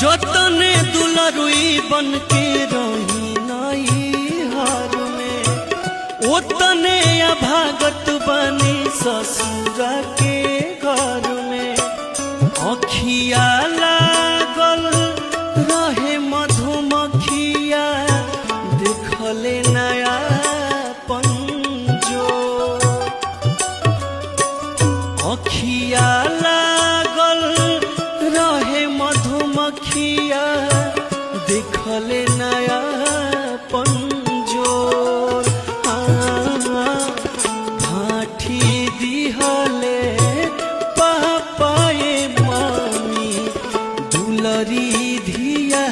जतने दुलरुई बन के रही नई हार में, उतने अभागत बनी ससुरा के घर में। अखिया लागल रहे मधुमखिया, देखले नया पंजो। अखिया लागल रहे मधुमखिया, देखले नया पंजोर। भाठी दिहले पापाए मामी, दुलरी धिया